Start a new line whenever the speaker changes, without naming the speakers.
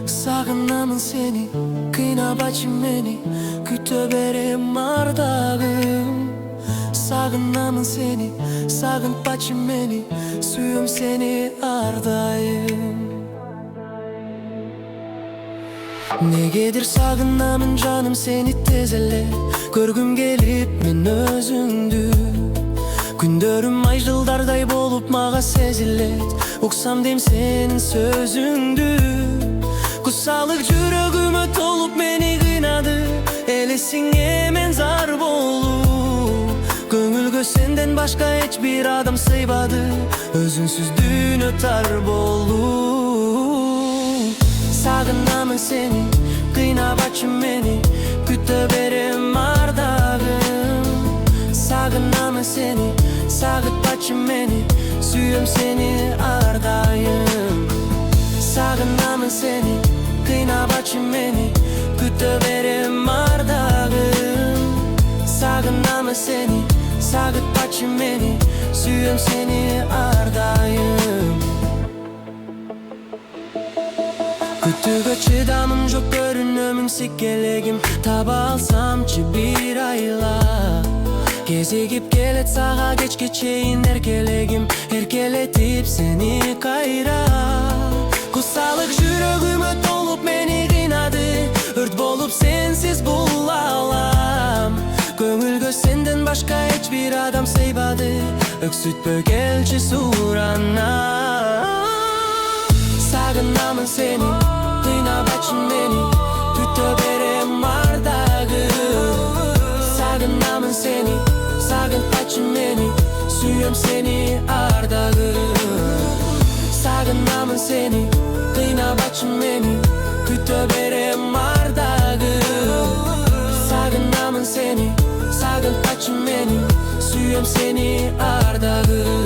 Сагынамын сени, кыйнабачы мени, күтө берем ардагым. Сагынамын сени, сагынтпачы мени, сүйөм сени ар дайым. Негедир сагынамын жаным сени тез эле, көргүм келип мен өзүңдү. Күндөрүм ай жылдардай болуп мага сезилет, уксам дейм сенин сөзүңдү. Кусалык жүрөгүмө толуп мени кыйнады, элесиңе мен зар болуп. Көңүлгө сенден башка эч бир адам сыйбады, өзүңсүз дүйнө тар болуп. Сагынамын сени, кыйнабачы мени, күтө берем ардагым. Сагынамын сени, сагытпачы мени, сүйөм сени ар дайым. Сагынамын сени, кыйнабачы мени, күтө берем ардагым. Сагынамын сени, сагытпачы мени, сүйөм сени ар дайым. Күтүүгө чыдамым жок, көрүнөмүн сикелегим, таба алсамчы бир айла. Кезигип келет сага кечке чейин эркелегим, эркелетип сени кайра. Кусалык жүрөгүмө толуп мени кыйнады, өрт болуп сенсиз бул алам. Көңүлгө сенден башка эч бир адам сыйбады, өксүтпө келчи сурана. Сагынамын сени, кыйнабачы мени, күтө берем ардагым. Сагынамын сени, сагынтпачы мени, сүйөм сени ар дайым. Сагынамын сени, кыйнабачы мени, күтө берем ардагым. Сагынамын сени, сагынтпачы мени, сүйөм сени ар дайым.